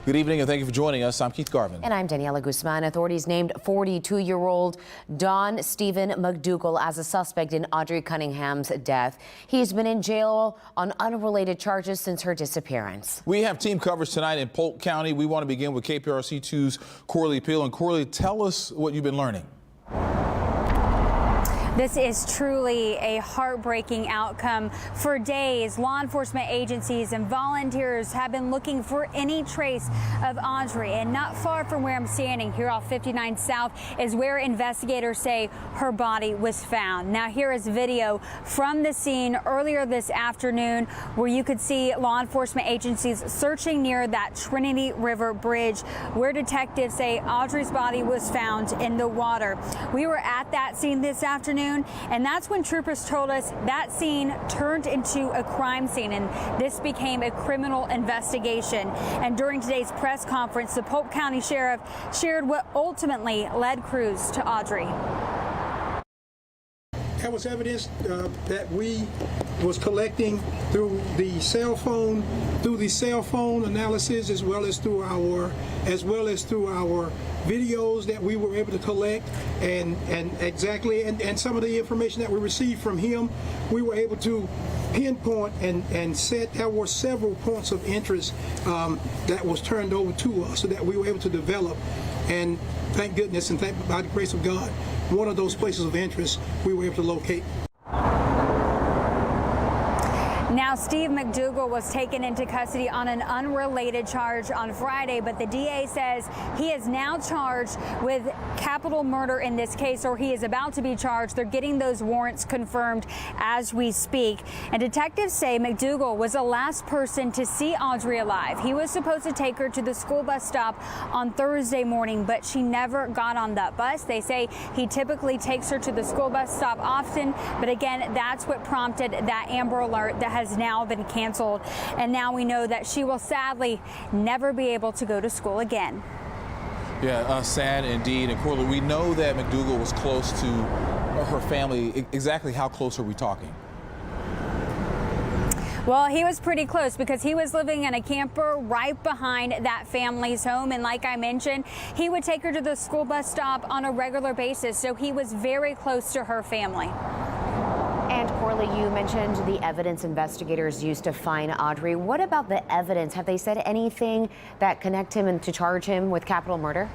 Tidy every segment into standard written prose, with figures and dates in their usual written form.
Good evening and thank you for joining us. I'm Keith Garvin. And I'm Daniela Guzman. Authorities named 42-year-old Don Stephen McDougal as a suspect in Audrii Cunningham's death. He's been in jail on unrelated charges since her disappearance. We have team coverage tonight in Polk County. We want to begin with KPRC 2's Corley Peel. And Corley, tell us what you've been learning. This is truly a heartbreaking outcome. For days, law enforcement agencies and volunteers have been looking for any trace of Audrii. And not far from where I'm standing here off 59 South is where investigators say her body was found. Now here is video from the scene earlier this afternoon where you could see law enforcement agencies searching near that Trinity River bridge where detectives say Audrii's body was found in the water. We were at that scene this afternoon, and that's when troopers told us that scene turned into a crime scene and this became a criminal investigation. And during today's press conference, the Polk County Sheriff shared what ultimately led crews to Audrii. That was evidence that we was collecting through the cell phone analysis, as well as through our videos that we were able to collect, and some of the information that we received from him, we were able to pinpoint and set. There were several points of interest that was turned over to us, so that we were able to develop. And thank goodness, and by the grace of God, one of those places of interest we were able to locate. Now, Steve McDougal was taken into custody on an unrelated charge on Friday, but the DA says he is now charged with capital murder in this case, or he is about to be charged. They're getting those warrants confirmed as we speak. And detectives say McDougal was the last person to see Audrii alive. He was supposed to take her to the school bus stop on Thursday morning, but she never got on that bus. They say he typically takes her to the school bus stop often, but again, that's what prompted that Amber Alert that has now been canceled. And now we know that she will sadly never be able to go to school again. Yeah, sad indeed. And Corley, we know that McDougal was close to her family. Exactly how close are we talking? Well, he was pretty close because he was living in a camper right behind that family's home. And like I mentioned, he would take her to the school bus stop on a regular basis. So he was very close to her family. And Corley, you mentioned the evidence investigators used to find Audrii. What about the evidence? Have they said anything that connect him and to charge him with capital murder?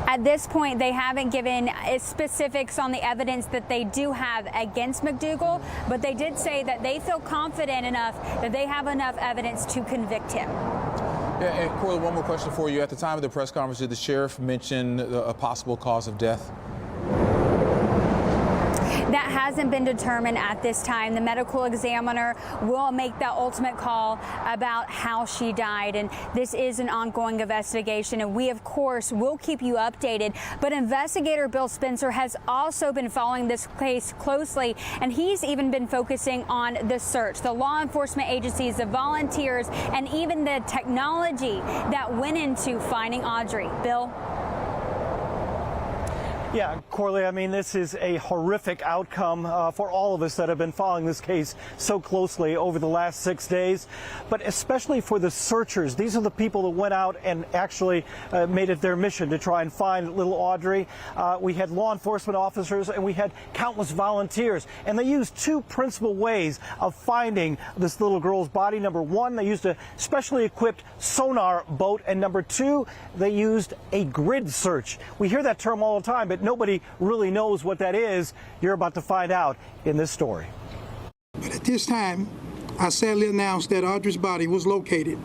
At this point, they haven't given specifics on the evidence that they do have against McDougal, but they did say that they feel confident enough that they have enough evidence to convict him. Yeah, and Corley, one more question for you. At the time of the press conference, did the sheriff mention a possible cause of death? That hasn't been determined at this time. The medical examiner will make that ultimate call about how she died. And this is an ongoing investigation. And we, of course, will keep you updated. But investigator Bill Spencer has also been following this case closely. And he's even been focusing on the search, the law enforcement agencies, the volunteers, and even the technology that went into finding Audrii. Bill? Yeah, Corley, I mean, this is a horrific outcome for all of us that have been following this case so closely over the last 6 days, but especially for the searchers. These are the people that went out and actually made it their mission to try and find little Audrii. We had law enforcement officers and we had countless volunteers, and they used two principal ways of finding this little girl's body. Number one, they used a specially equipped sonar boat, and number two, they used a grid search. We hear that term all the time, but nobody really knows what that is. You're about to find out in this story. But at this time, I sadly announce that Audrii's body was located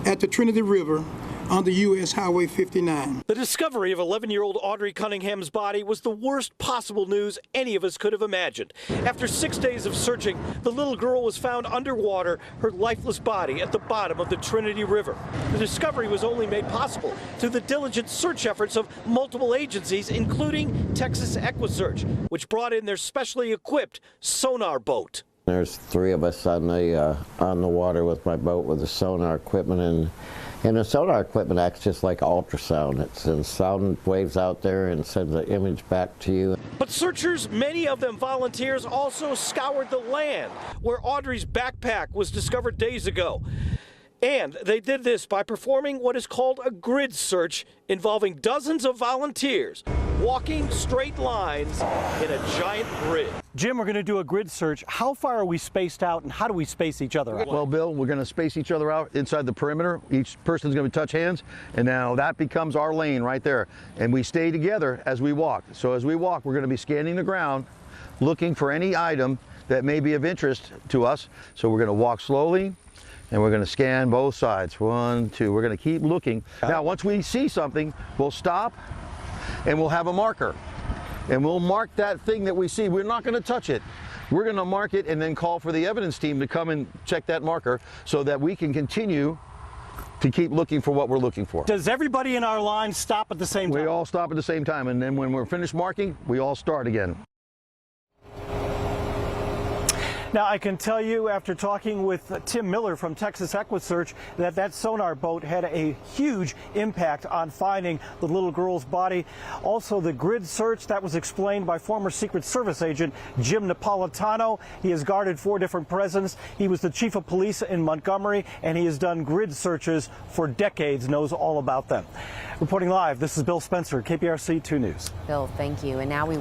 at the Trinity River on the U.S. Highway 59. The discovery of 11-year-old Audrii Cunningham's body was the worst possible news any of us could have imagined. After 6 days of searching, the little girl was found underwater, her lifeless body at the bottom of the Trinity River. The discovery was only made possible through the diligent search efforts of multiple agencies, including Texas EquiSearch, which brought in their specially equipped sonar boat. There's three of us on the water with my boat with the sonar equipment, and the sonar equipment acts just like ultrasound. It sends sound waves out there and sends the image back to you. But searchers, many of them volunteers, also scoured the land where Audrii's backpack was discovered days ago. And they did this by performing what is called a grid search involving dozens of volunteers walking straight lines in a giant grid. Jim, we're going to do a grid search. How far are we spaced out and how do we space each other out? Well, Bill, we're going to space each other out inside the perimeter. Each person's going to touch hands, and now that becomes our lane right there. And we stay together as we walk. So as we walk, we're going to be scanning the ground, looking for any item that may be of interest to us. So we're going to walk slowly, and we're going to scan both sides. 1, 2. We're going to keep looking. Now, once we see something, we'll stop, and we'll have a marker. And we'll mark that thing that we see. We're not going to touch it. We're going to mark it and then call for the evidence team to come and check that marker so that we can continue to keep looking for what we're looking for. Does everybody in our line stop at the same time? We all stop at the same time, and then when we're finished marking, we all start again. Now, I can tell you after talking with Tim Miller from Texas EquiSearch that sonar boat had a huge impact on finding the little girl's body. Also, the grid search, that was explained by former Secret Service agent Jim Napolitano. He has guarded 4 different presidents. He was the chief of police in Montgomery, and he has done grid searches for decades, knows all about them. Reporting live, this is Bill Spencer, KPRC 2 News. Bill, thank you. And now we